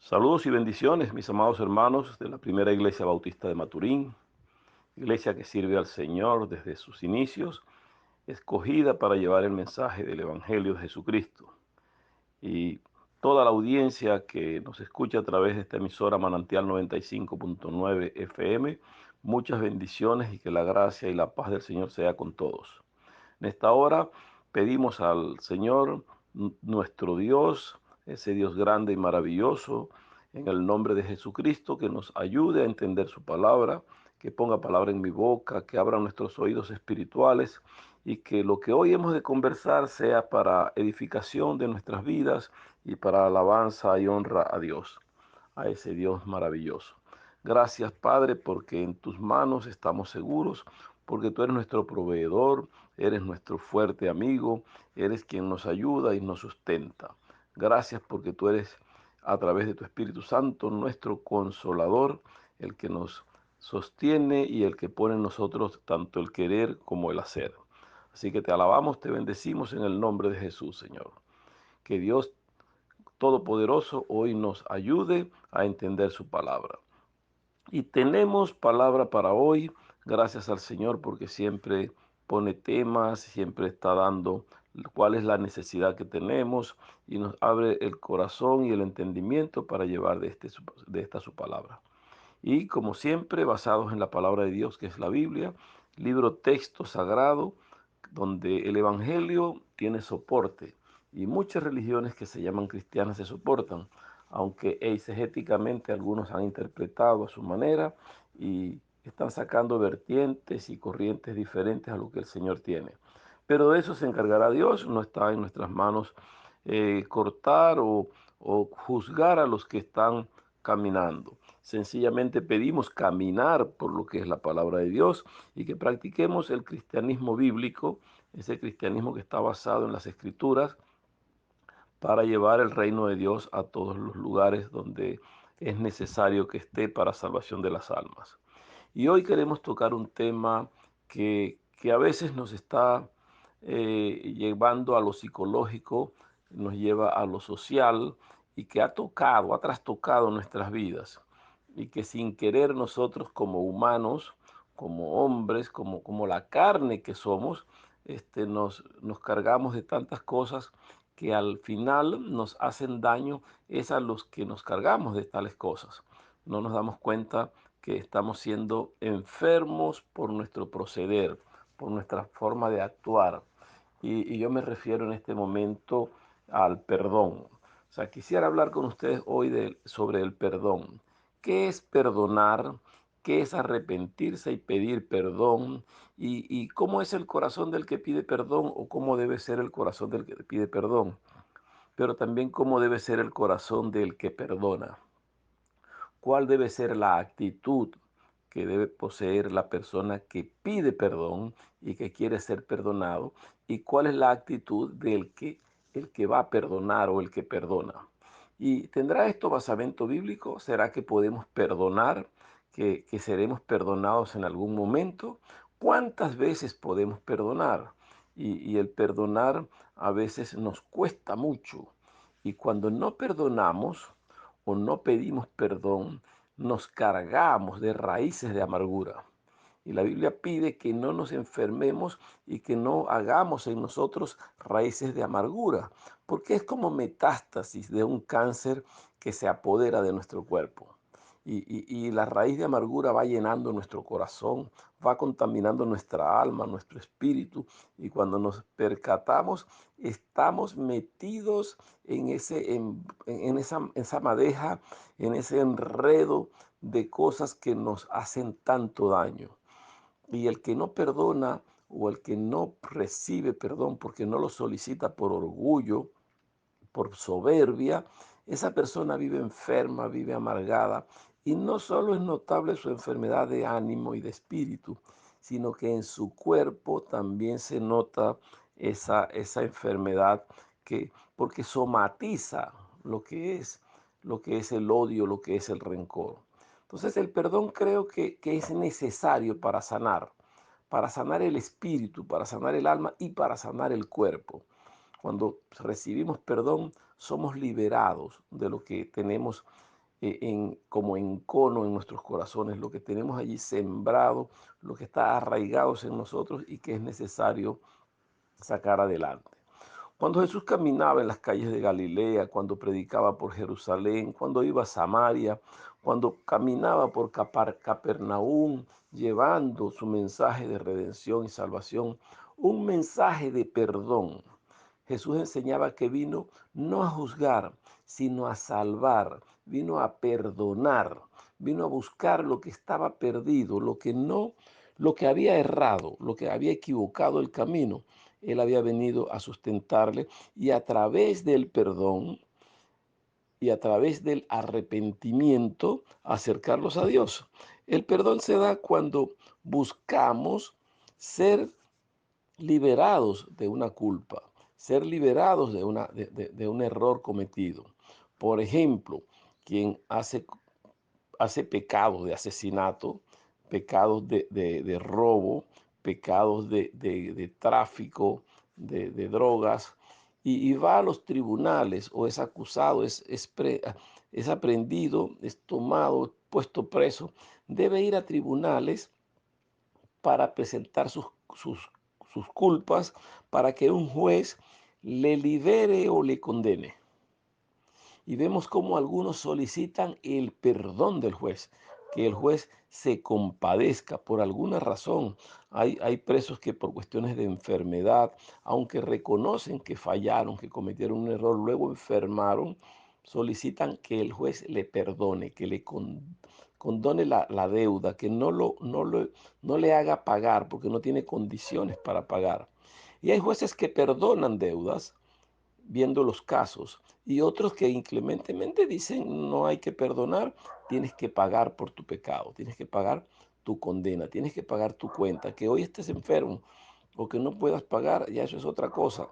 Saludos y bendiciones, mis amados hermanos de la Primera Iglesia Bautista de Maturín, iglesia que sirve al Señor desde sus inicios, escogida para llevar el mensaje del Evangelio de Jesucristo. Y toda la audiencia que nos escucha a través de esta emisora Manantial 95.9 FM, muchas bendiciones y que la gracia y la paz del Señor sea con todos. En esta hora pedimos al Señor, nuestro Dios, ese Dios grande y maravilloso, en el nombre de Jesucristo, que nos ayude a entender su palabra, que ponga palabra en mi boca, que abra nuestros oídos espirituales y que lo que hoy hemos de conversar sea para edificación de nuestras vidas y para alabanza y honra a Dios, a ese Dios maravilloso. Gracias, Padre, porque en tus manos estamos seguros, porque tú eres nuestro proveedor, eres nuestro fuerte amigo, eres quien nos ayuda y nos sustenta. Gracias porque tú eres, a través de tu Espíritu Santo, nuestro consolador, el que nos sostiene y el que pone en nosotros tanto el querer como el hacer. Así que te alabamos, te bendecimos en el nombre de Jesús, Señor. Que Dios Todopoderoso hoy nos ayude a entender su palabra. Y tenemos palabra para hoy, gracias al Señor, porque siempre pone temas, siempre está dando cuál es la necesidad que tenemos y nos abre el corazón y el entendimiento para llevar de esta su palabra. Y como siempre, basados en la palabra de Dios, que es la Biblia, libro texto sagrado, donde el Evangelio tiene soporte. Y muchas religiones que se llaman cristianas se soportan, aunque eisegéticamente algunos han interpretado a su manera y están sacando vertientes y corrientes diferentes a lo que el Señor tiene. Pero de eso se encargará Dios, no está en nuestras manos cortar o juzgar a los que están caminando. Sencillamente pedimos caminar por lo que es la palabra de Dios y que practiquemos el cristianismo bíblico, ese cristianismo que está basado en las escrituras, para llevar el reino de Dios a todos los lugares donde es necesario que esté para salvación de las almas. Y hoy queremos tocar un tema que a veces nos está llevando a lo psicológico, nos lleva a lo social y que ha trastocado nuestras vidas y que sin querer nosotros como humanos, como hombres, como la carne que somos, nos cargamos de tantas cosas que al final nos hacen daño, es a los que nos cargamos de tales cosas. No nos damos cuenta que estamos siendo enfermos por nuestro proceder, por nuestra forma de actuar. Y yo me refiero en este momento al perdón. O sea, quisiera hablar con ustedes hoy sobre el perdón. ¿Qué es perdonar? ¿Qué es arrepentirse y pedir perdón? Y cómo es el corazón del que pide perdón o cómo debe ser el corazón del que pide perdón. Pero también cómo debe ser el corazón del que perdona. ¿Cuál debe ser la actitud que debe poseer la persona que pide perdón y que quiere ser perdonado? ¿Y cuál es la actitud el que va a perdonar o el que perdona? ¿Y tendrá esto basamento bíblico? ¿Será que podemos perdonar? ¿Que seremos perdonados en algún momento? ¿Cuántas veces podemos perdonar? Y el perdonar a veces nos cuesta mucho. Y cuando no perdonamos, o no pedimos perdón, nos cargamos de raíces de amargura. Y la Biblia pide que no nos enfermemos y que no hagamos en nosotros raíces de amargura, porque es como metástasis de un cáncer que se apodera de nuestro cuerpo. Y la raíz de amargura va llenando nuestro corazón, va contaminando nuestra alma, nuestro espíritu, y cuando nos percatamos, estamos metidos en esa madeja, en ese enredo de cosas que nos hacen tanto daño. Y el que no perdona o el que no recibe perdón porque no lo solicita por orgullo, por soberbia, esa persona vive enferma, vive amargada. Y no solo es notable su enfermedad de ánimo y de espíritu, sino que en su cuerpo también se nota esa enfermedad porque somatiza lo que es el odio, lo que es el rencor. Entonces el perdón creo que es necesario para sanar el espíritu, para sanar el alma y para sanar el cuerpo. Cuando recibimos perdón, somos liberados de lo que tenemos, como en cono en nuestros corazones, lo que tenemos allí sembrado, lo que está arraigados en nosotros y que es necesario sacar adelante. Cuando Jesús caminaba en las calles de Galilea, cuando predicaba por Jerusalén, cuando iba a Samaria, cuando caminaba por Capernaum, llevando su mensaje de redención y salvación, un mensaje de perdón. Jesús enseñaba que vino no a juzgar, sino a salvar, vino a perdonar, vino a buscar lo que estaba perdido, lo que no, lo que había errado, lo que había equivocado el camino. Él había venido a sustentarle y a través del perdón y a través del arrepentimiento acercarlos a Dios. El perdón se da cuando buscamos ser liberados de una culpa, ser liberados de un error cometido. Por ejemplo, quien hace pecados de asesinato, pecados de robo, pecados de tráfico, de drogas, y va a los tribunales o es acusado, es aprendido, es tomado, puesto preso, debe ir a tribunales para presentar sus culpas para que un juez le libere o le condene. Y vemos cómo algunos solicitan el perdón del juez, que el juez se compadezca por alguna razón. Hay presos que por cuestiones de enfermedad, aunque reconocen que fallaron, que cometieron un error, luego enfermaron, solicitan que el juez le perdone, que le condone la deuda, que no le haga pagar porque no tiene condiciones para pagar. Y hay jueces que perdonan deudas viendo los casos, y otros que inclementemente dicen no hay que perdonar, tienes que pagar por tu pecado, tienes que pagar tu condena, tienes que pagar tu cuenta, que hoy estés enfermo o que no puedas pagar, ya eso es otra cosa.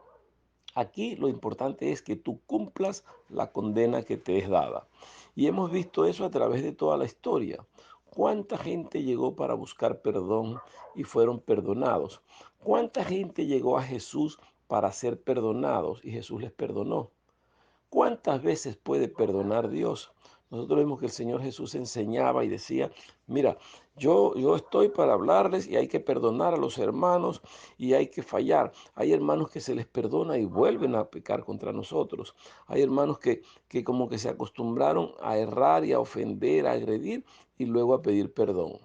Aquí lo importante es que tú cumplas la condena que te es dada. Y hemos visto eso a través de toda la historia. ¿Cuánta gente llegó para buscar perdón y fueron perdonados? ¿Cuánta gente llegó a Jesús para ser perdonados y Jesús les perdonó? ¿Cuántas veces puede perdonar Dios? Nosotros vemos que el Señor Jesús enseñaba y decía, mira, yo estoy para hablarles y hay que perdonar a los hermanos y hay que fallar. Hay hermanos que se les perdona y vuelven a pecar contra nosotros. Hay hermanos que como que se acostumbraron a errar y a ofender, a agredir y luego a pedir perdón.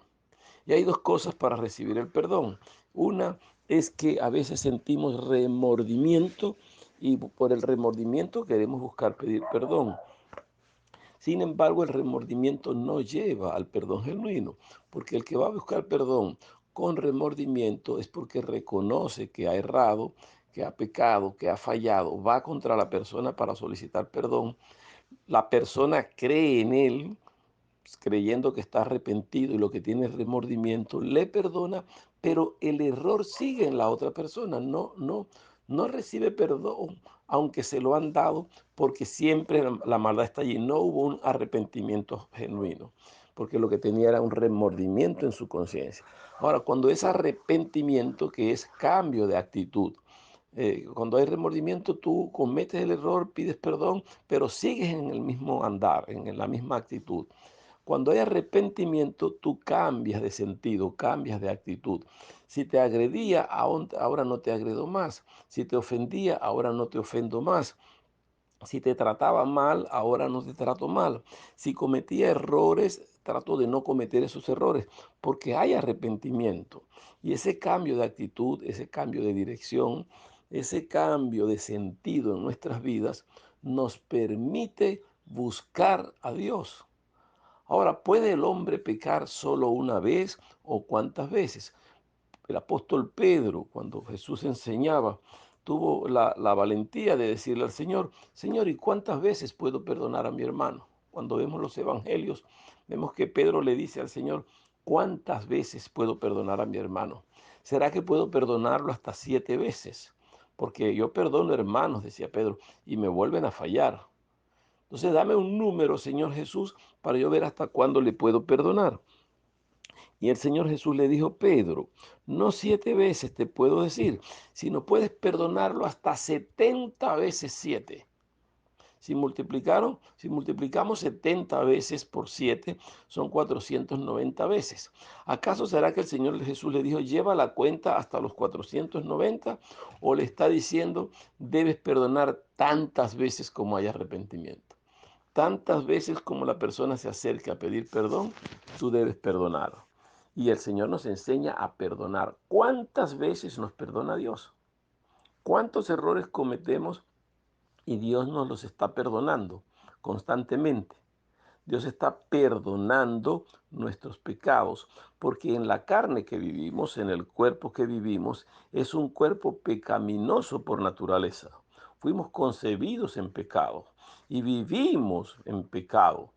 Y hay dos cosas para recibir el perdón. Una es que a veces sentimos remordimiento y por el remordimiento queremos buscar pedir perdón. Sin embargo, el remordimiento no lleva al perdón genuino, porque el que va a buscar perdón con remordimiento es porque reconoce que ha errado, que ha pecado, que ha fallado, va contra la persona para solicitar perdón. La persona cree en él, creyendo que está arrepentido y lo que tiene es remordimiento, le perdona, pero el error sigue en la otra persona, no recibe perdón, aunque se lo han dado, porque siempre la maldad está allí. No hubo un arrepentimiento genuino, porque lo que tenía era un remordimiento en su conciencia. Ahora, cuando es arrepentimiento, que es cambio de actitud, cuando hay remordimiento, tú cometes el error, pides perdón, pero sigues en el mismo andar, en la misma actitud. Cuando hay arrepentimiento, tú cambias de sentido, cambias de actitud. Si te agredía, ahora no te agredo más. Si te ofendía, ahora no te ofendo más. Si te trataba mal, ahora no te trato mal. Si cometía errores, trato de no cometer esos errores, porque hay arrepentimiento. Y ese cambio de actitud, ese cambio de dirección, ese cambio de sentido en nuestras vidas nos permite buscar a Dios. Ahora, ¿puede el hombre pecar solo una vez o cuántas veces? El apóstol Pedro, cuando Jesús enseñaba, tuvo la valentía de decirle al Señor, Señor, ¿y cuántas veces puedo perdonar a mi hermano? Cuando vemos los evangelios, vemos que Pedro le dice al Señor, ¿cuántas veces puedo perdonar a mi hermano? ¿Será que puedo perdonarlo hasta 7 veces? Porque yo perdono hermanos, decía Pedro, y me vuelven a fallar. Entonces dame un número, Señor Jesús, para yo ver hasta cuándo le puedo perdonar. Y el Señor Jesús le dijo, Pedro, no 7 veces te puedo decir, sino puedes perdonarlo hasta 70 veces 7. Si multiplicamos 70 veces por 7, son 490 veces. ¿Acaso será que el Señor Jesús le dijo, lleva la cuenta hasta los 490? ¿O le está diciendo, debes perdonar tantas veces como haya arrepentimiento? Tantas veces como la persona se acerca a pedir perdón, tú debes perdonar. Y el Señor nos enseña a perdonar. ¿Cuántas veces nos perdona Dios? ¿Cuántos errores cometemos y Dios nos los está perdonando constantemente? Dios está perdonando nuestros pecados, porque en la carne que vivimos, en el cuerpo que vivimos, es un cuerpo pecaminoso por naturaleza. Fuimos concebidos en pecado y vivimos en pecado.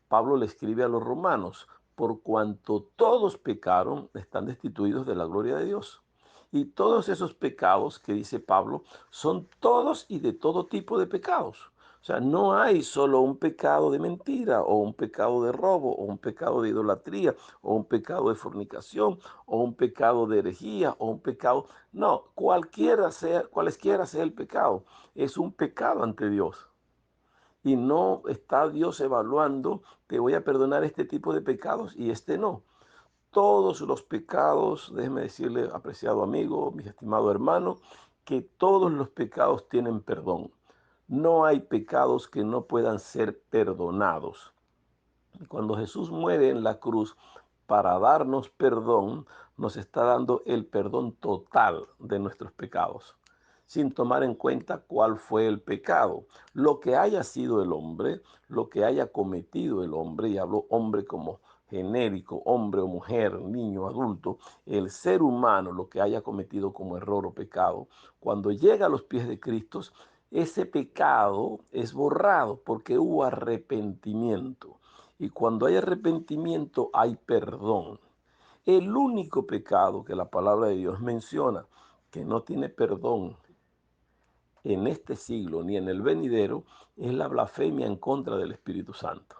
Pablo le escribe a los romanos, por cuanto todos pecaron, están destituidos de la gloria de Dios. Y todos esos pecados que dice Pablo son todos y de todo tipo de pecados. O sea, no hay solo un pecado de mentira o un pecado de robo o un pecado de idolatría o un pecado de fornicación o un pecado de herejía o un pecado. No, cualesquiera sea el pecado, es un pecado ante Dios. Y no está Dios evaluando, te voy a perdonar este tipo de pecados y este no. Todos los pecados, déjeme decirle, apreciado amigo, mi estimado hermano, que todos los pecados tienen perdón. No hay pecados que no puedan ser perdonados. Cuando Jesús muere en la cruz para darnos perdón, nos está dando el perdón total de nuestros pecados, sin tomar en cuenta cuál fue el pecado. Lo que haya sido el hombre, lo que haya cometido el hombre, y hablo hombre como genérico, hombre o mujer, niño, adulto, el ser humano, lo que haya cometido como error o pecado, cuando llega a los pies de Cristo, ese pecado es borrado porque hubo arrepentimiento. Y cuando hay arrepentimiento hay perdón. El único pecado que la palabra de Dios menciona que no tiene perdón en este siglo ni en el venidero es la blasfemia en contra del Espíritu Santo.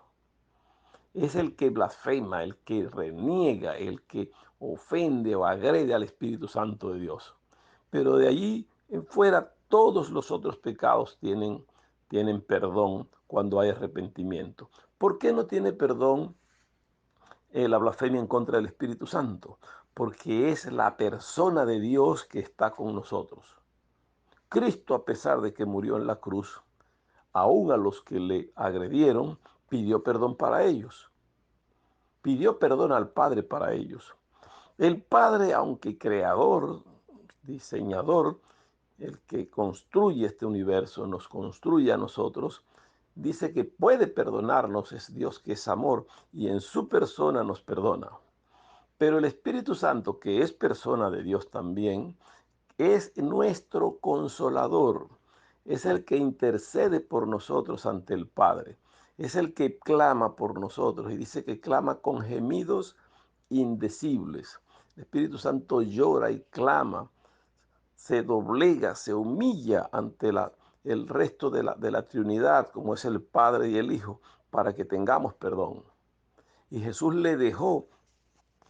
Es el que blasfema, el que reniega, el que ofende o agrede al Espíritu Santo de Dios. Pero de allí en fuera todos los otros pecados tienen perdón cuando hay arrepentimiento. ¿Por qué no tiene perdón la blasfemia en contra del Espíritu Santo? Porque es la persona de Dios que está con nosotros. Cristo, a pesar de que murió en la cruz, aún a los que le agredieron, pidió perdón para ellos. Pidió perdón al Padre para ellos. El Padre, aunque creador, diseñador, el que construye este universo, nos construye a nosotros, dice que puede perdonarnos, es Dios que es amor y en su persona nos perdona. Pero el Espíritu Santo, que es persona de Dios también, es nuestro consolador, es el que intercede por nosotros ante el Padre, es el que clama por nosotros y dice que clama con gemidos indecibles. El Espíritu Santo llora y clama, se doblega, se humilla ante el resto de la Trinidad, como es el Padre y el Hijo, para que tengamos perdón. Y Jesús le dejó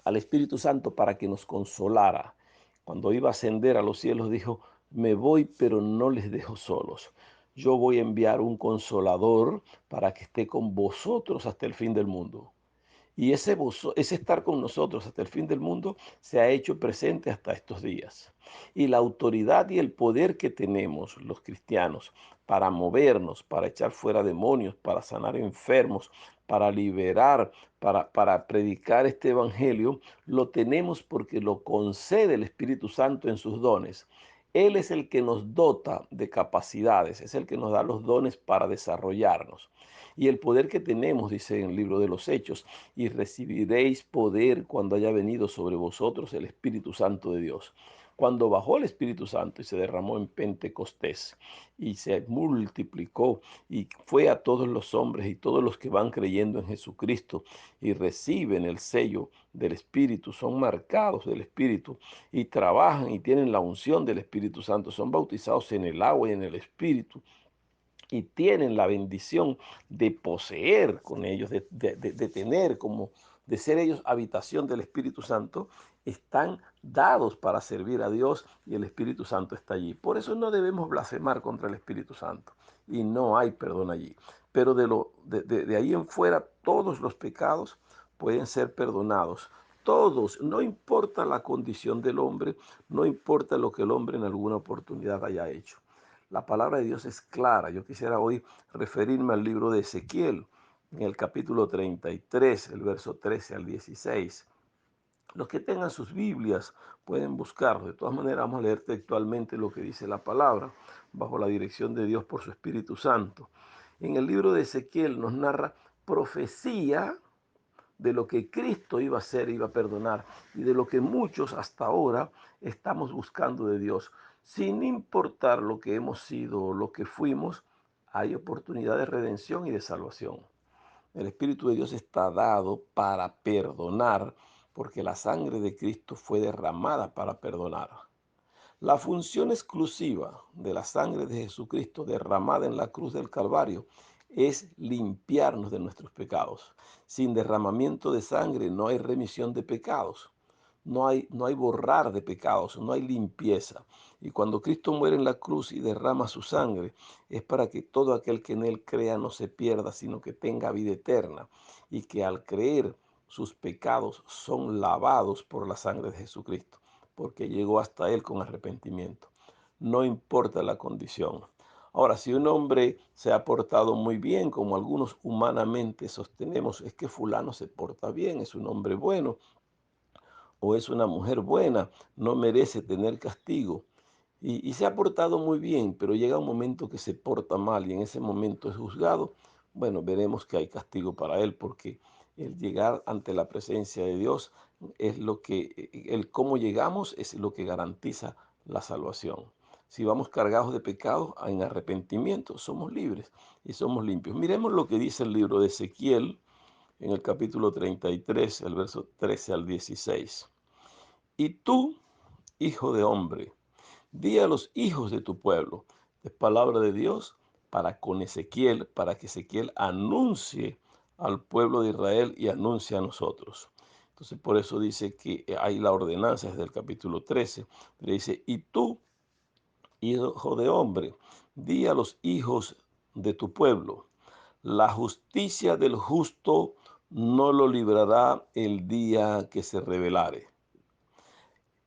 al Espíritu Santo para que nos consolara. Cuando iba a ascender a los cielos dijo, me voy, pero no les dejo solos. Yo voy a enviar un consolador para que esté con vosotros hasta el fin del mundo. Y ese estar con nosotros hasta el fin del mundo se ha hecho presente hasta estos días. Y la autoridad y el poder que tenemos los cristianos para movernos, para echar fuera demonios, para sanar enfermos, para liberar, para predicar este evangelio, lo tenemos porque lo concede el Espíritu Santo en sus dones. Él es el que nos dota de capacidades, es el que nos da los dones para desarrollarnos. Y el poder que tenemos, dice en el libro de los Hechos, y recibiréis poder cuando haya venido sobre vosotros el Espíritu Santo de Dios. Cuando bajó el Espíritu Santo y se derramó en Pentecostés y se multiplicó y fue a todos los hombres y todos los que van creyendo en Jesucristo y reciben el sello del Espíritu, son marcados del Espíritu y trabajan y tienen la unción del Espíritu Santo, son bautizados en el agua y en el Espíritu y tienen la bendición de poseer con ellos, de tener como, de ser ellos habitación del Espíritu Santo, están dados para servir a Dios y el Espíritu Santo está allí. Por eso no debemos blasfemar contra el Espíritu Santo y no hay perdón allí. Pero de ahí en fuera todos los pecados pueden ser perdonados. Todos, no importa la condición del hombre, no importa lo que el hombre en alguna oportunidad haya hecho. La palabra de Dios es clara. Yo quisiera hoy referirme al libro de Ezequiel, en el capítulo 33, el verso 13 al 16. Los que tengan sus Biblias pueden buscarlo. De todas maneras, vamos a leer textualmente lo que dice la palabra, bajo la dirección de Dios por su Espíritu Santo. En el libro de Ezequiel nos narra profecía de lo que Cristo iba a hacer, iba a perdonar, y de lo que muchos hasta ahora estamos buscando de Dios. Sin importar lo que hemos sido o lo que fuimos, hay oportunidad de redención y de salvación. El Espíritu de Dios está dado para perdonar, porque la sangre de Cristo fue derramada para perdonar. La función exclusiva de la sangre de Jesucristo derramada en la cruz del Calvario es limpiarnos de nuestros pecados. Sin derramamiento de sangre no hay remisión de pecados, no hay borrar de pecados, no hay limpieza. Y cuando Cristo muere en la cruz y derrama su sangre, es para que todo aquel que en él crea no se pierda, sino que tenga vida eterna. Y que al creer sus pecados son lavados por la sangre de Jesucristo, porque llegó hasta él con arrepentimiento. No importa la condición. Ahora, si un hombre se ha portado muy bien, como algunos humanamente sostenemos, es que fulano se porta bien, es un hombre bueno o es una mujer buena, no merece tener castigo. Y se ha portado muy bien, pero llega un momento que se porta mal y en ese momento es juzgado. Bueno, veremos que hay castigo para él, porque el llegar ante la presencia de Dios es lo que, el cómo llegamos es lo que garantiza la salvación. Si vamos cargados de pecados en arrepentimiento, somos libres y somos limpios. Miremos lo que dice el libro de Ezequiel en el capítulo 33, el verso 13 al 16. Y tú, hijo de hombre, di a los hijos de tu pueblo, es palabra de Dios para con Ezequiel, para que Ezequiel anuncie al pueblo de Israel y anuncie a nosotros. Entonces, por eso dice que hay la ordenanza desde el capítulo 13. Le dice, y tú, hijo de hombre, di a los hijos de tu pueblo, la justicia del justo no lo librará el día que se rebelare,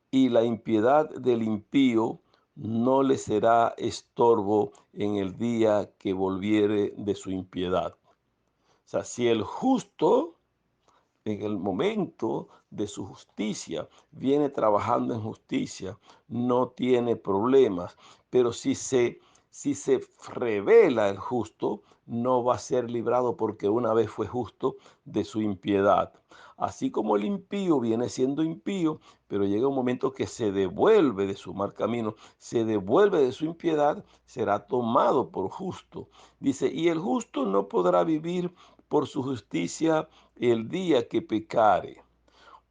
y la impiedad del impío no le será estorbo en el día que volviere de su impiedad. O sea, si el justo en el momento de su justicia viene trabajando en justicia, no tiene problemas, pero si se revela el justo, no va a ser librado porque una vez fue justo de su impiedad. Así como el impío viene siendo impío, pero llega un momento que se devuelve de su mal camino, se devuelve de su impiedad, será tomado por justo. Dice, y el justo no podrá vivir por su justicia el día que pecare.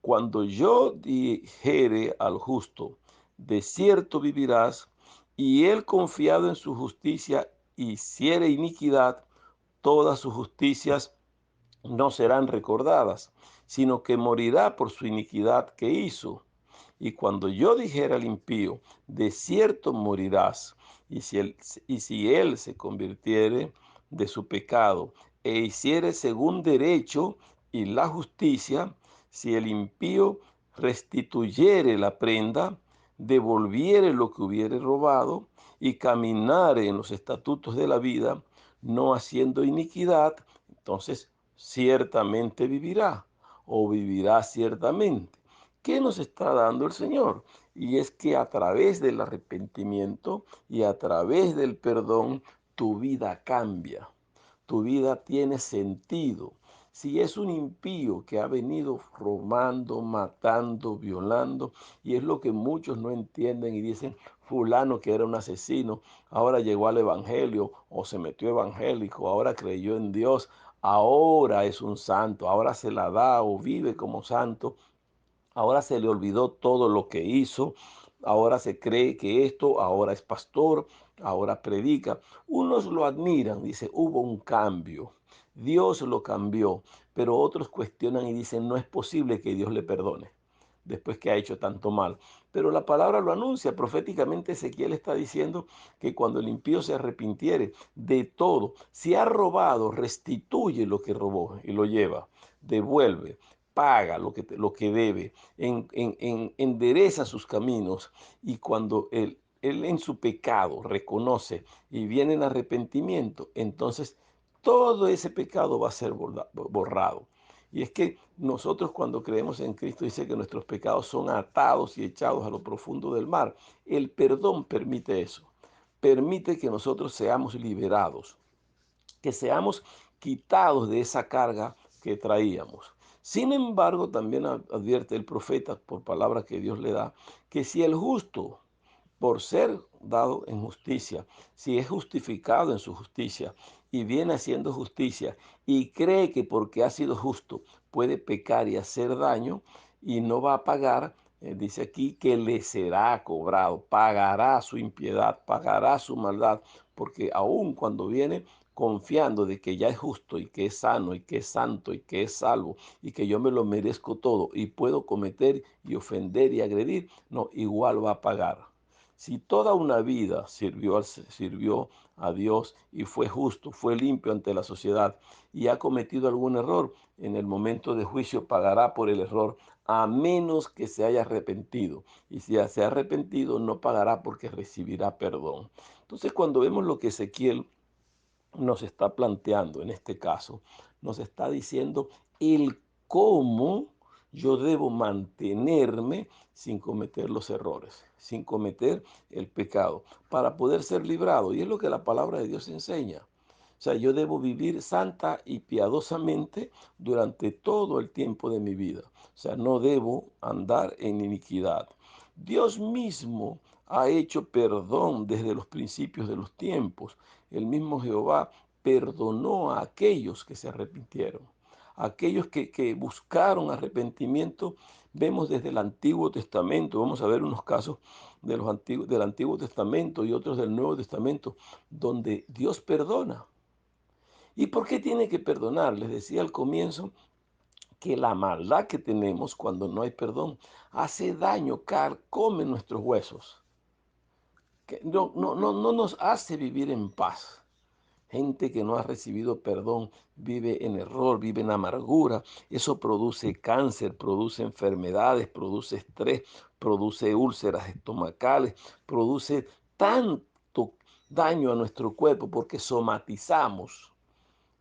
Cuando yo dijere al justo, de cierto vivirás, y él confiado en su justicia hiciere iniquidad, todas sus justicias no serán recordadas, sino que morirá por su iniquidad que hizo. Y cuando yo dijera al impío, de cierto morirás, y si él se convirtiere de su pecado e hiciere según derecho y la justicia, si el impío restituyere la prenda, devolviere lo que hubiere robado y caminare en los estatutos de la vida, no haciendo iniquidad, entonces ciertamente vivirá o vivirá ciertamente. ¿Qué nos está dando el Señor? Y es que a través del arrepentimiento y a través del perdón, tu vida cambia, tu vida tiene sentido. Si es un impío que ha venido robando, matando, violando, y es lo que muchos no entienden y dicen, fulano que era un asesino, ahora llegó al evangelio o se metió evangélico, ahora creyó en Dios, ahora es un santo, ahora se la da o vive como santo. Ahora se le olvidó todo lo que hizo, ahora se cree que esto, ahora es pastor, ahora predica. Unos lo admiran, dice, hubo un cambio, Dios lo cambió, pero otros cuestionan y dicen, no es posible que Dios le perdone después que ha hecho tanto mal. Pero la palabra lo anuncia, proféticamente Ezequiel está diciendo que cuando el impío se arrepintiere de todo, si ha robado, restituye lo que robó y lo lleva, devuelve, paga lo que debe, endereza sus caminos, y cuando él en su pecado reconoce y viene en arrepentimiento, entonces todo ese pecado va a ser borrado. Y es que nosotros cuando creemos en Cristo dice que nuestros pecados son atados y echados a lo profundo del mar. El perdón permite eso. Permite que nosotros seamos liberados, que seamos quitados de esa carga que traíamos. Sin embargo, también advierte el profeta, por palabra que Dios le da, que si el justo, por ser dado en justicia, si es justificado en su justicia y viene haciendo justicia y cree que porque ha sido justo puede pecar y hacer daño y no va a pagar, dice aquí que le será cobrado, pagará su impiedad, pagará su maldad, porque aun cuando viene confiando de que ya es justo y que es sano y que es santo y que es salvo y que yo me lo merezco todo y puedo cometer y ofender y agredir, no, igual va a pagar. Si toda una vida sirvió a Dios y fue justo, fue limpio ante la sociedad y ha cometido algún error, en el momento de juicio pagará por el error, a menos que se haya arrepentido. Y si se ha arrepentido, no pagará porque recibirá perdón. Entonces, cuando vemos lo que Ezequiel nos está planteando en este caso, nos está diciendo el cómo yo debo mantenerme sin cometer los errores, sin cometer el pecado, para poder ser librado. Y es lo que la palabra de Dios enseña. O sea, yo debo vivir santa y piadosamente durante todo el tiempo de mi vida. O sea, no debo andar en iniquidad. Dios mismo ha hecho perdón desde los principios de los tiempos. El mismo Jehová perdonó a aquellos que se arrepintieron, aquellos que buscaron arrepentimiento. Vemos desde el Antiguo Testamento, vamos a ver unos casos del Antiguo Testamento y otros del Nuevo Testamento, donde Dios perdona. ¿Y por qué tiene que perdonar? Les decía al comienzo que la maldad que tenemos cuando no hay perdón hace daño, carcome nuestros huesos, que no nos hace vivir en paz. Gente que no ha recibido perdón vive en error, vive en amargura. Eso produce cáncer, produce enfermedades, produce estrés, produce úlceras estomacales, produce tanto daño a nuestro cuerpo porque somatizamos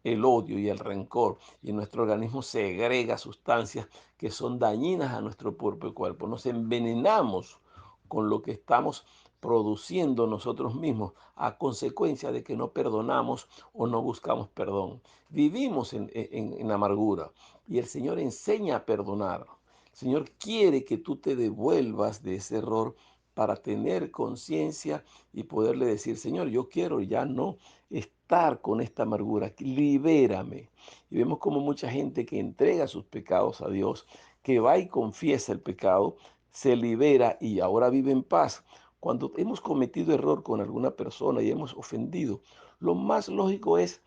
el odio y el rencor, y nuestro organismo segrega sustancias que son dañinas a nuestro propio cuerpo. Nos envenenamos con lo que estamos produciendo nosotros mismos a consecuencia de que no perdonamos o no buscamos perdón. Vivimos en amargura y el Señor enseña a perdonar. El Señor quiere que tú te devuelvas de ese error para tener conciencia y poderle decir, Señor, yo quiero ya no estar con esta amargura, libérame. Y vemos como mucha gente que entrega sus pecados a Dios, que va y confiesa el pecado, se libera y ahora vive en paz. Cuando hemos cometido error con alguna persona y hemos ofendido, lo más lógico es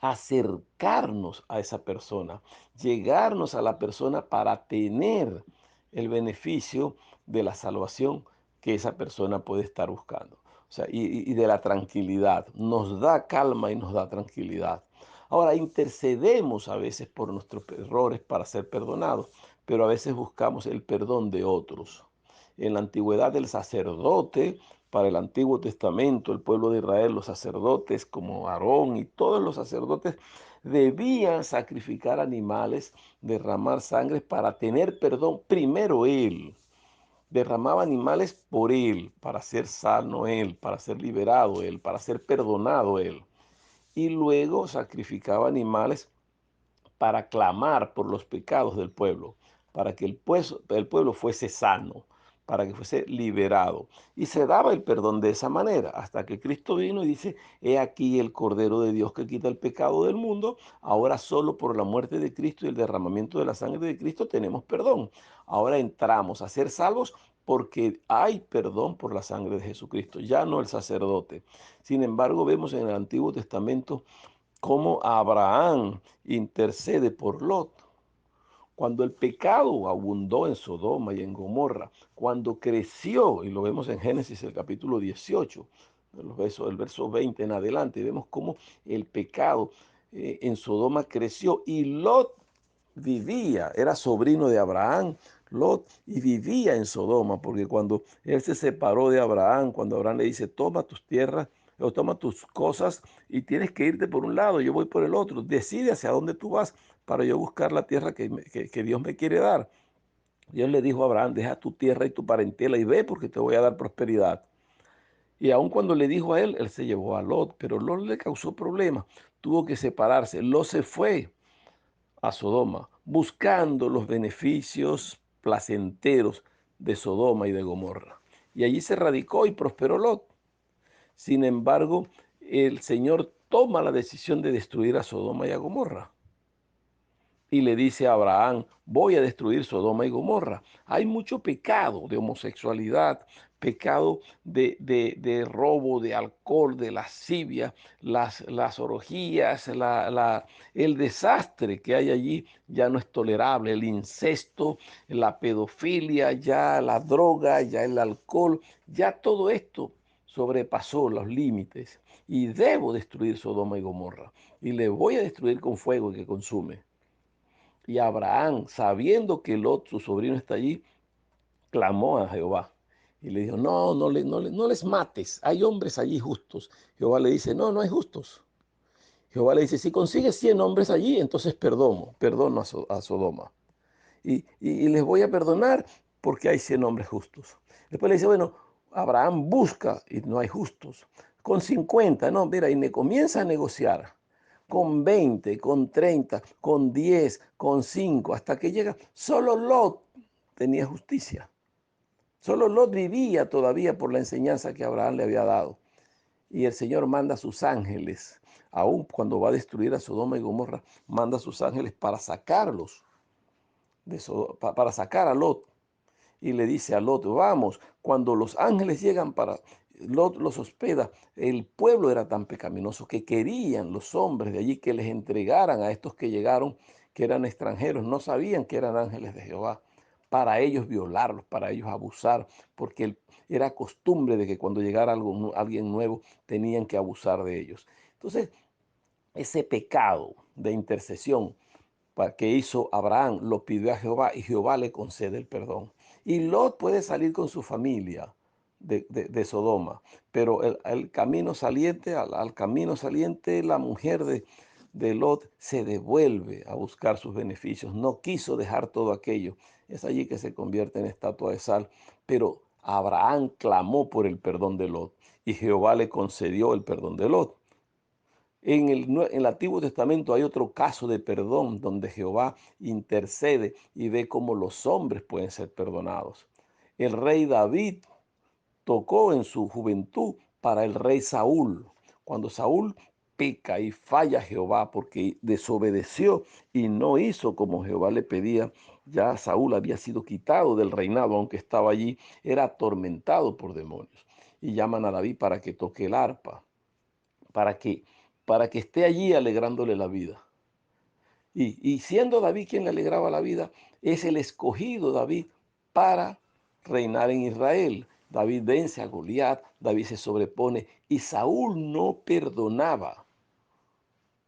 acercarnos a esa persona, llegarnos a la persona para tener el beneficio de la salvación que esa persona puede estar buscando. O sea, y de la tranquilidad. Nos da calma y nos da tranquilidad. Ahora, intercedemos a veces por nuestros errores para ser perdonados, pero a veces buscamos el perdón de otros. En la antigüedad, el sacerdote, para el Antiguo Testamento, el pueblo de Israel, los sacerdotes como Aarón y todos los sacerdotes debían sacrificar animales, derramar sangre para tener perdón. Primero él derramaba animales por él, para ser sano él, para ser liberado él, para ser perdonado él. Y luego sacrificaba animales para clamar por los pecados del pueblo, para que el pueblo fuese sano, para que fuese liberado. Y se daba el perdón de esa manera, hasta que Cristo vino y dice, he aquí el Cordero de Dios que quita el pecado del mundo. Ahora solo por la muerte de Cristo y el derramamiento de la sangre de Cristo tenemos perdón. Ahora entramos a ser salvos porque hay perdón por la sangre de Jesucristo, ya no el sacerdote. Sin embargo, vemos en el Antiguo Testamento cómo Abraham intercede por Lot. Cuando el pecado abundó en Sodoma y en Gomorra, cuando creció, y lo vemos en Génesis el capítulo 18, el verso 20 en adelante, vemos cómo el pecado en Sodoma creció y Lot vivía, era sobrino de Abraham, Lot, y vivía en Sodoma, porque cuando él se separó de Abraham, cuando Abraham le dice, toma tus tierras o toma tus cosas y tienes que irte por un lado, yo voy por el otro, decide hacia dónde tú vas para yo buscar la tierra que Dios me quiere dar. Dios le dijo a Abraham, deja tu tierra y tu parentela y ve porque te voy a dar prosperidad. Y aun cuando le dijo a él, él se llevó a Lot, pero Lot le causó problemas, tuvo que separarse, Lot se fue a Sodoma, buscando los beneficios placenteros de Sodoma y de Gomorra. Y allí se radicó y prosperó Lot. Sin embargo, el Señor toma la decisión de destruir a Sodoma y a Gomorra. Y le dice a Abraham, voy a destruir Sodoma y Gomorra. Hay mucho pecado de homosexualidad, pecado de robo, de alcohol, de lascivia, las orgías, el desastre que hay allí ya no es tolerable, el incesto, la pedofilia, ya la droga, ya el alcohol, ya todo esto sobrepasó los límites y debo destruir Sodoma y Gomorra y le voy a destruir con fuego que consume. Y Abraham, sabiendo que Lot, su sobrino, está allí, clamó a Jehová. Y le dijo, no, no les mates, hay hombres allí justos. Jehová le dice, no, no hay justos. Jehová le dice, si consigues 100 hombres allí, entonces perdono a Sodoma. Y les voy a perdonar porque hay 100 hombres justos. Después le dice, bueno, Abraham busca y no hay justos. Con 50, no, mira, y me comienza a negociar con 20, con 30, con 10, con 5, hasta que llega. Solo Lot tenía justicia. Solo Lot vivía todavía por la enseñanza que Abraham le había dado. Y el Señor manda a sus ángeles, aun cuando va a destruir a Sodoma y Gomorra, manda a sus ángeles para sacarlos, para sacar a Lot. Y le dice a Lot, vamos, cuando los ángeles llegan para Lot los hospeda, el pueblo era tan pecaminoso que querían los hombres de allí que les entregaran a estos que llegaron, que eran extranjeros, no sabían que eran ángeles de Jehová, para ellos violarlos, para ellos abusar, porque era costumbre de que cuando llegara alguien nuevo tenían que abusar de ellos. Entonces, ese pecado de intercesión que hizo Abraham, lo pidió a Jehová y Jehová le concede el perdón. Y Lot puede salir con su familia de Sodoma, pero el camino saliente, al camino saliente, la mujer de Lot se devuelve a buscar sus beneficios. No quiso dejar todo aquello. Es allí que se convierte en estatua de sal. Pero Abraham clamó por el perdón de Lot y Jehová le concedió el perdón de Lot. En el Antiguo Testamento hay otro caso de perdón donde Jehová intercede y ve cómo los hombres pueden ser perdonados. El rey David tocó en su juventud para el rey Saúl. Cuando Saúl peca y falla a Jehová porque desobedeció y no hizo como Jehová le pedía, ya Saúl había sido quitado del reinado, aunque estaba allí, era atormentado por demonios. Y llaman a David para que toque el arpa, para que, para que esté allí alegrándole la vida. Y siendo David quien le alegraba la vida, es el escogido David para reinar en Israel. David vence a Goliat, David se sobrepone y Saúl no perdonaba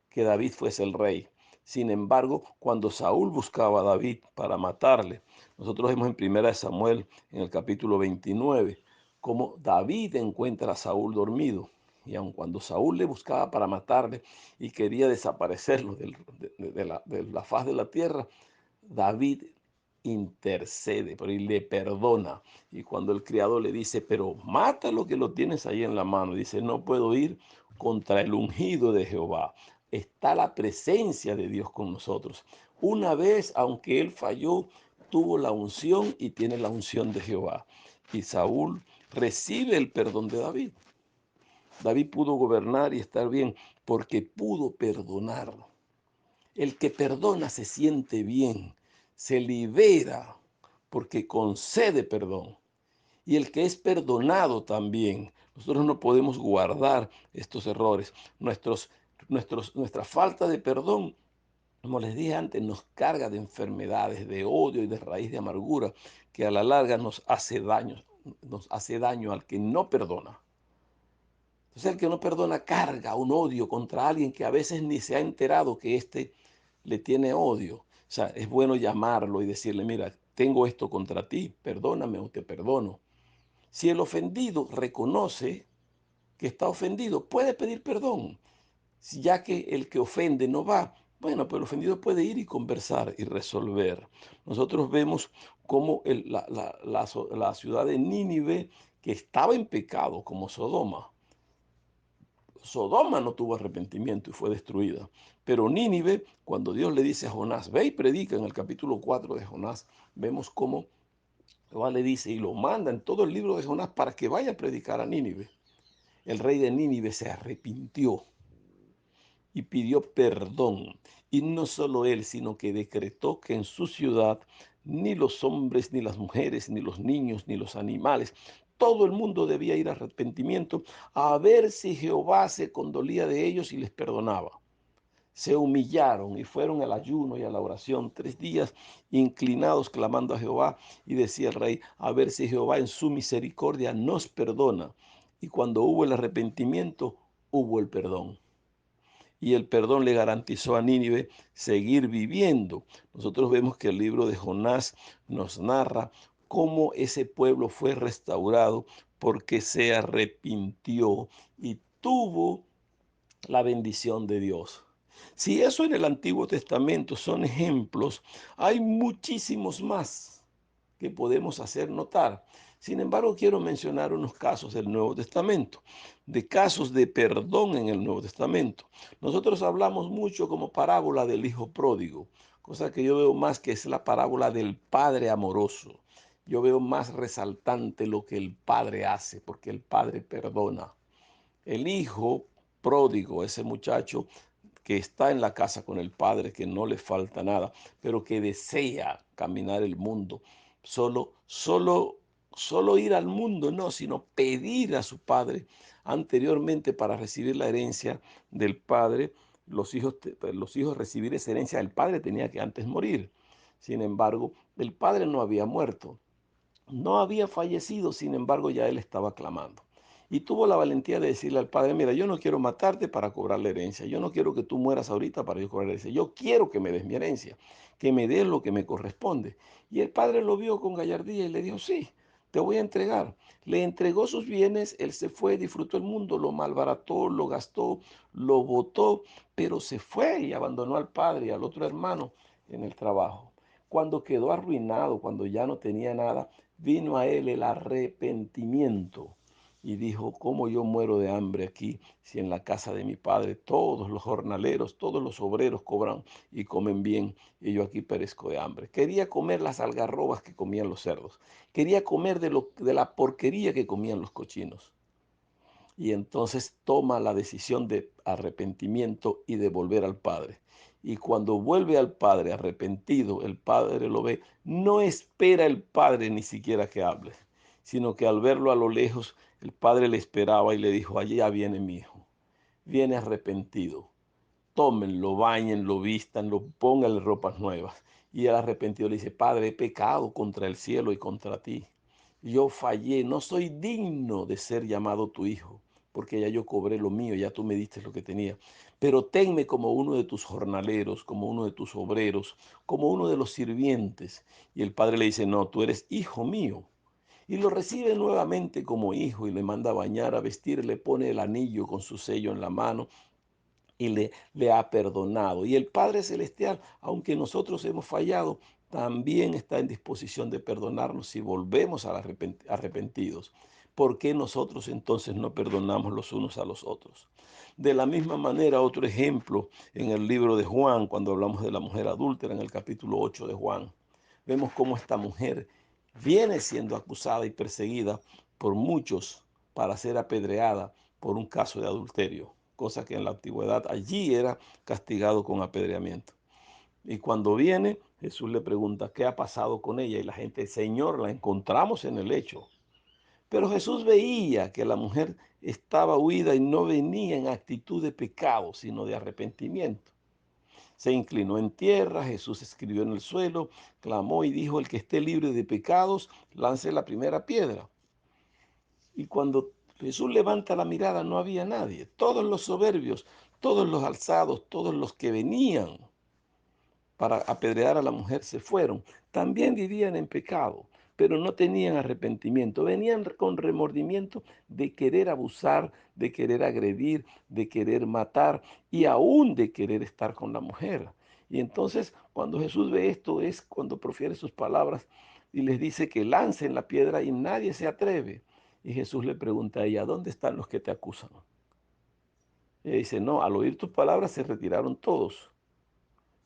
que David fuese el rey. Sin embargo, cuando Saúl buscaba a David para matarle, nosotros vemos en 1 Samuel, en el capítulo 29, cómo David encuentra a Saúl dormido. Y aun cuando Saúl le buscaba para matarle y quería desaparecerlo de la faz de la tierra, David intercede, pero y le perdona. Y cuando el criado le dice, pero mátalo que lo tienes ahí en la mano, dice, no puedo ir contra el ungido de Jehová. Está la presencia de Dios con nosotros. Una vez, aunque él falló, tuvo la unción y tiene la unción de Jehová. Y Saúl recibe el perdón de David. David pudo gobernar y estar bien porque pudo perdonar. El que perdona se siente bien, se libera porque concede perdón. y el que es perdonado también. Nosotros no podemos guardar estos errores. Nuestra falta de perdón, como les dije antes, nos carga de enfermedades, de odio y de raíz de amargura, que a la larga nos hace daño al que no perdona. Entonces el que no perdona carga un odio contra alguien que a veces ni se ha enterado que éste le tiene odio. O sea, es bueno llamarlo y decirle, mira, tengo esto contra ti, perdóname o te perdono. Si el ofendido reconoce que está ofendido, puede pedir perdón. Ya que el que ofende no va, bueno, pues el ofendido puede ir y conversar y resolver. Nosotros vemos cómo la ciudad de Nínive, que estaba en pecado como Sodoma, Sodoma no tuvo arrepentimiento y fue destruida. Pero Nínive, cuando Dios le dice a Jonás, ve y predica en el capítulo 4 de Jonás, vemos cómo Jehová le dice y lo manda en todo el libro de Jonás para que vaya a predicar a Nínive. El rey de Nínive se arrepintió y pidió perdón. Y no solo él, sino que decretó que en su ciudad ni los hombres, ni las mujeres, ni los niños, ni los animales, todo el mundo debía ir a arrepentimiento a ver si Jehová se condolía de ellos y les perdonaba. Se humillaron y fueron al ayuno y a la oración 3 días inclinados clamando a Jehová, y decía el rey, a ver si Jehová en su misericordia nos perdona. Y cuando hubo el arrepentimiento, hubo el perdón, y el perdón le garantizó a Nínive seguir viviendo. Nosotros vemos que el libro de Jonás nos narra cómo ese pueblo fue restaurado porque se arrepintió y tuvo la bendición de Dios. Si eso en el Antiguo Testamento son ejemplos, hay muchísimos más que podemos hacer notar. Sin embargo, quiero mencionar unos casos del Nuevo Testamento, de casos de perdón en el Nuevo Testamento. Nosotros hablamos mucho como parábola del hijo pródigo, cosa que yo veo más que es la parábola del padre amoroso. Yo veo más resaltante lo que el padre hace, porque el padre perdona. El hijo pródigo, ese muchacho que está en la casa con el padre, que no le falta nada, pero que desea caminar el mundo. Solo ir al mundo, no, sino pedir a su padre anteriormente para recibir la herencia del padre. Los hijos recibir esa herencia del padre tenía que antes morir. Sin embargo, el padre no había muerto, no había fallecido, sin embargo, ya él estaba clamando. Y tuvo la valentía de decirle al padre, mira, yo no quiero matarte para cobrar la herencia, yo no quiero que tú mueras ahorita para yo cobrar la herencia, yo quiero que me des mi herencia, que me des lo que me corresponde. Y el padre lo vio con gallardía y le dijo, sí, te voy a entregar. Le entregó sus bienes, él se fue, disfrutó el mundo, lo malbarató, lo gastó, lo botó, pero se fue y abandonó al padre y al otro hermano en el trabajo. Cuando quedó arruinado, cuando ya no tenía nada, vino a él el arrepentimiento y dijo, ¿cómo yo muero de hambre aquí si en la casa de mi padre todos los jornaleros, todos los obreros cobran y comen bien y yo aquí perezco de hambre? Quería comer las algarrobas que comían los cerdos, quería comer de la porquería que comían los cochinos. Y entonces toma la decisión de arrepentimiento y de volver al Padre. Y cuando vuelve al Padre arrepentido, el Padre lo ve, no espera el Padre ni siquiera que hable, sino que al verlo a lo lejos, el Padre le esperaba y le dijo, allá viene mi hijo, viene arrepentido, tómenlo, bañenlo, vístanlo, pónganle ropas nuevas. Y el arrepentido le dice, Padre, he pecado contra el cielo y contra ti. Yo fallé, no soy digno de ser llamado tu hijo, porque ya yo cobré lo mío, ya tú me diste lo que tenía. Pero tenme como uno de tus jornaleros, como uno de tus obreros, como uno de los sirvientes. Y el padre le dice, no, tú eres hijo mío. Y lo recibe nuevamente como hijo y le manda a bañar, a vestir, le pone el anillo con su sello en la mano y le ha perdonado. Y el Padre Celestial, aunque nosotros hemos fallado, también está en disposición de perdonarnos si volvemos a arrepentidos. ¿Por qué nosotros entonces no perdonamos los unos a los otros? De la misma manera, otro ejemplo en el libro de Juan, cuando hablamos de la mujer adúltera, en el capítulo 8 de Juan, vemos cómo esta mujer viene siendo acusada y perseguida por muchos para ser apedreada por un caso de adulterio, cosa que en la antigüedad allí era castigado con apedreamiento. Y cuando viene, Jesús le pregunta, ¿qué ha pasado con ella? Y la gente, Señor, la encontramos en el lecho. Pero Jesús veía que la mujer estaba huida y no venía en actitud de pecado, sino de arrepentimiento. Se inclinó en tierra, Jesús escribió en el suelo, clamó y dijo: el que esté libre de pecados, lance la primera piedra. Y cuando Jesús levanta la mirada, no había nadie. Todos los soberbios, todos los alzados, todos los que venían para apedrear a la mujer se fueron. También vivían en pecado, pero no tenían arrepentimiento. Venían con remordimiento de querer abusar, de querer agredir, de querer matar y aún de querer estar con la mujer. Y entonces, cuando Jesús ve esto, es cuando profiere sus palabras y les dice que lancen la piedra y nadie se atreve. Y Jesús le pregunta a ella: ¿dónde están los que te acusan? Ella dice: no, al oír tus palabras se retiraron todos.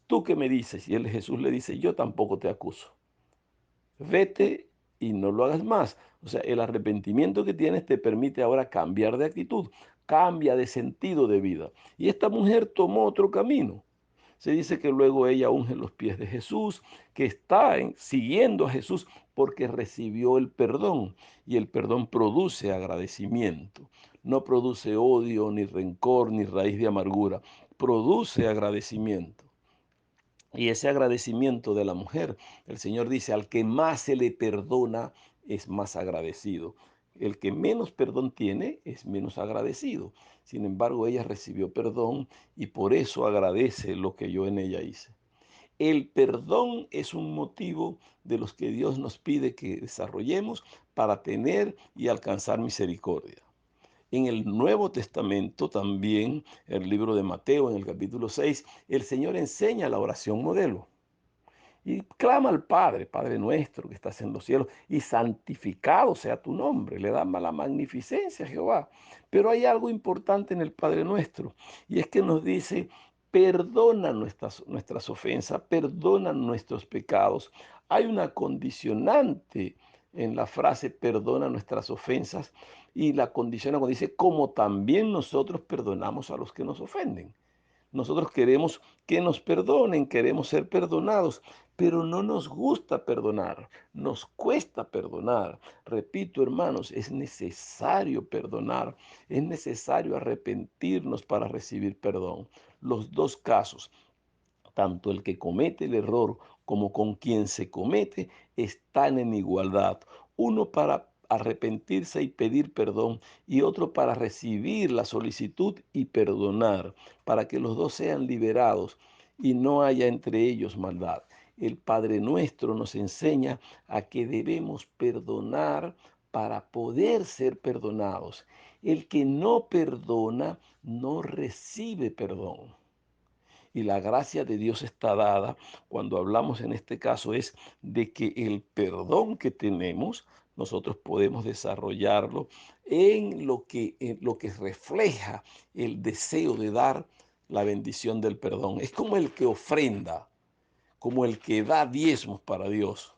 ¿Tú qué me dices? Y Jesús le dice: yo tampoco te acuso. Vete y no lo hagas más. O sea, el arrepentimiento que tienes te permite ahora cambiar de actitud, cambia de sentido de vida. Y esta mujer tomó otro camino. Se dice que luego ella unge los pies de Jesús, que está siguiendo a Jesús porque recibió el perdón. Y el perdón produce agradecimiento. No produce odio, ni rencor, ni raíz de amargura. Produce agradecimiento. Y ese agradecimiento de la mujer, el Señor dice: al que más se le perdona es más agradecido. El que menos perdón tiene es menos agradecido. Sin embargo, ella recibió perdón y por eso agradece lo que yo en ella hice. El perdón es un motivo de los que Dios nos pide que desarrollemos para tener y alcanzar misericordia. En el Nuevo Testamento también, el libro de Mateo, en el capítulo 6, el Señor enseña la oración modelo y clama al Padre: Padre nuestro que estás en los cielos, y santificado sea tu nombre. Le da la magnificencia a Jehová. Pero hay algo importante en el Padre nuestro, y es que nos dice: perdona nuestras ofensas, perdona nuestros pecados. Hay una condicionante en la frase perdona nuestras ofensas, y la condiciona cuando dice: como también nosotros perdonamos a los que nos ofenden. Nosotros queremos que nos perdonen, queremos ser perdonados, pero no nos gusta perdonar, nos cuesta perdonar. Repito, hermanos, es necesario perdonar, es necesario arrepentirnos para recibir perdón. Los dos casos, tanto el que comete el error como con quien se comete, están en igualdad. Uno para arrepentirse y pedir perdón, y otro para recibir la solicitud y perdonar, para que los dos sean liberados y no haya entre ellos maldad. El Padre Nuestro nos enseña a que debemos perdonar para poder ser perdonados. El que no perdona no recibe perdón. Y la gracia de Dios está dada cuando hablamos en este caso es de que el perdón que tenemos, nosotros podemos desarrollarlo en lo que refleja el deseo de dar la bendición del perdón. Es como el que ofrenda, como el que da diezmos para Dios.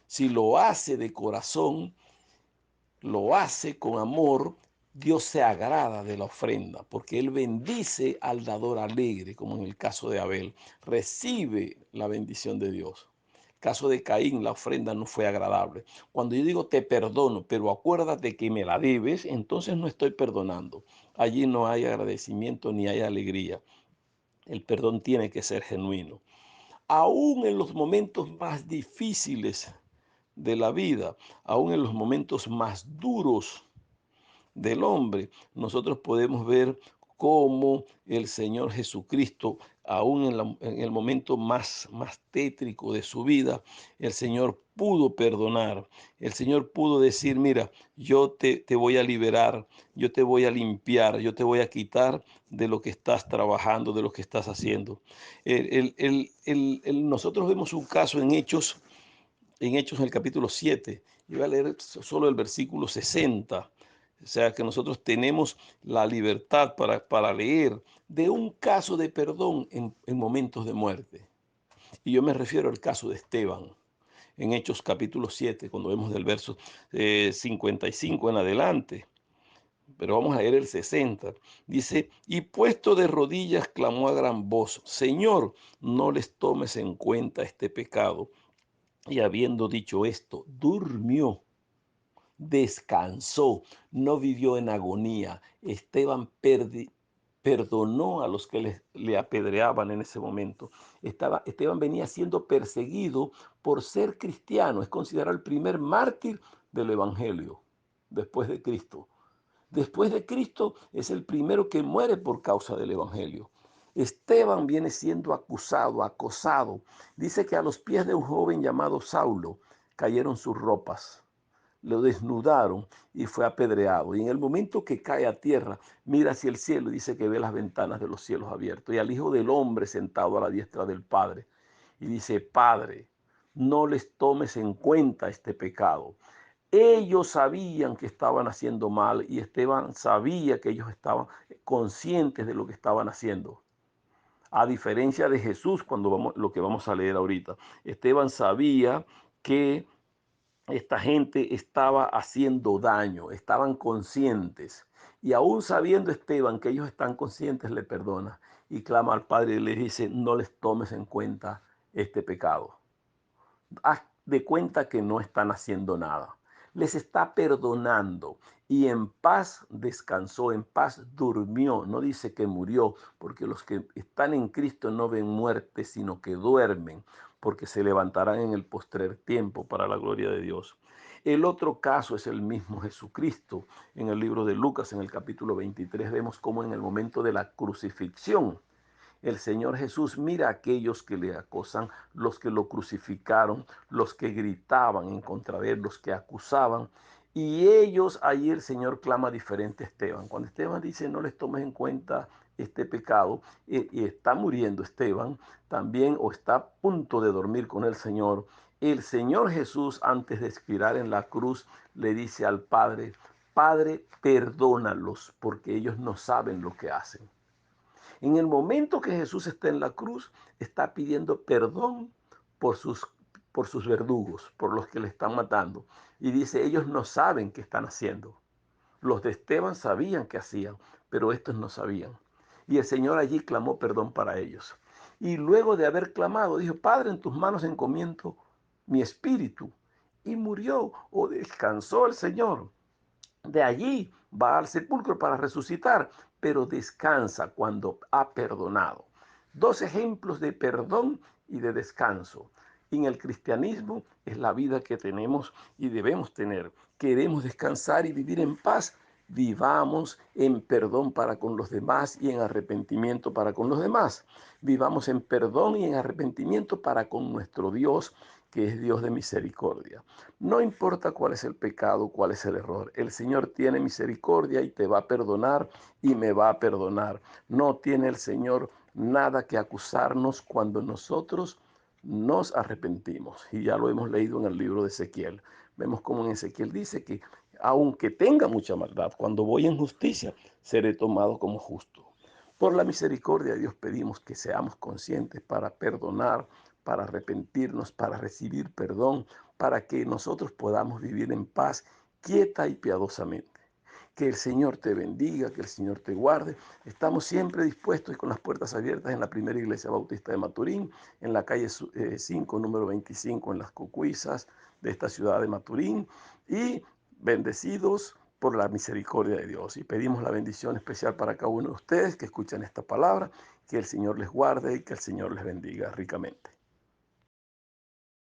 Si lo hace de corazón, lo hace con amor, Dios se agrada de la ofrenda, porque Él bendice al dador alegre, como en el caso de Abel. Recibe la bendición de Dios. El caso de Caín, la ofrenda no fue agradable. Cuando yo digo te perdono, pero acuérdate que me la debes, entonces no estoy perdonando. Allí no hay agradecimiento ni hay alegría. El perdón tiene que ser genuino. Aún en los momentos más difíciles de la vida, aún en los momentos más duros del hombre, nosotros podemos ver cómo el Señor Jesucristo, aún en el momento más tétrico de su vida, el Señor pudo perdonar. El Señor pudo decir: mira, yo te voy a liberar, yo te voy a limpiar, yo te voy a quitar de lo que estás trabajando, de lo que estás haciendo. Nosotros vemos un caso en Hechos en el capítulo 7. Y voy a leer solo el versículo 60. O sea que nosotros tenemos la libertad para leer de un caso de perdón en momentos de muerte. Y yo me refiero al caso de Esteban, en Hechos capítulo 7, cuando vemos del verso 55 en adelante. Pero vamos a leer el 60. Dice: y puesto de rodillas clamó a gran voz: Señor, no les tomes en cuenta este pecado. Y habiendo dicho esto, durmió. descansó, no vivió en agonía. Perdonó a los que le apedreaban en ese momento. Esteban venía siendo perseguido por ser cristiano. Es considerado el primer mártir del Evangelio después de Cristo. Después de Cristo es el primero que muere por causa del Evangelio. Esteban viene siendo acusado, acosado. Dice que a los pies de un joven llamado Saulo cayeron sus ropas, lo desnudaron y fue apedreado. Y en el momento que cae a tierra, mira hacia el cielo y dice que ve las ventanas de los cielos abiertos y al Hijo del Hombre sentado a la diestra del Padre. Y dice, Padre, no les tomes en cuenta este pecado. Ellos sabían que estaban haciendo mal y Esteban sabía que ellos estaban conscientes de lo que estaban haciendo. A diferencia de Jesús, lo que vamos a leer ahorita, Esteban sabía que esta gente estaba haciendo daño, estaban conscientes. Y aún sabiendo Esteban que ellos están conscientes, le perdona y clama al Padre y le dice, no les tomes en cuenta este pecado. Haz de cuenta que no están haciendo nada. Les está perdonando y en paz descansó, en paz durmió. No dice que murió, porque los que están en Cristo no ven muerte, sino que duermen, porque se levantarán en el postrer tiempo para la gloria de Dios. El otro caso es el mismo Jesucristo. En el libro de Lucas, en el capítulo 23, vemos cómo en el momento de la crucifixión, el Señor Jesús mira a aquellos que le acosan, los que lo crucificaron, los que gritaban en contra de él, los que acusaban. Y ellos, ahí el Señor clama diferente a Esteban. Cuando Esteban dice, no les tomes en cuenta este pecado, y está muriendo Esteban también, o está a punto de dormir con el Señor Jesús, antes de expirar en la cruz, le dice al Padre, Padre, perdónalos, porque ellos no saben lo que hacen. En el momento que Jesús está en la cruz, está pidiendo perdón por sus, por sus verdugos, por los que le están matando. Y dice, ellos no saben qué están haciendo. Los de Esteban sabían qué hacían, pero estos no sabían. Y el Señor allí clamó perdón para ellos. Y luego de haber clamado, dijo, Padre, en tus manos encomiendo mi espíritu. Y murió o descansó el Señor. De allí va al sepulcro para resucitar, pero descansa cuando ha perdonado. Dos ejemplos de perdón y de descanso. En el cristianismo es la vida que tenemos y debemos tener. Queremos descansar y vivir en paz. Vivamos en perdón para con los demás y en arrepentimiento para con los demás. Vivamos en perdón y en arrepentimiento para con nuestro Dios, que es Dios de misericordia. No importa cuál es el pecado, cuál es el error. El Señor tiene misericordia y te va a perdonar y me va a perdonar. No tiene el Señor nada que acusarnos cuando nosotros nos arrepentimos. Y ya lo hemos leído en el libro de Ezequiel. Vemos como en Ezequiel dice que aunque tenga mucha maldad, cuando voy en justicia, seré tomado como justo. Por la misericordia de Dios pedimos que seamos conscientes para perdonar, para arrepentirnos, para recibir perdón, para que nosotros podamos vivir en paz, quieta y piadosamente. Que el Señor te bendiga, que el Señor te guarde. Estamos siempre dispuestos y con las puertas abiertas en la primera iglesia bautista de Maturín, en la calle 5, número 25, en Las Cocuizas de esta ciudad de Maturín. Y bendecidos por la misericordia de Dios. Y pedimos la bendición especial para cada uno de ustedes que escuchan esta palabra, que el Señor les guarde y que el Señor les bendiga ricamente.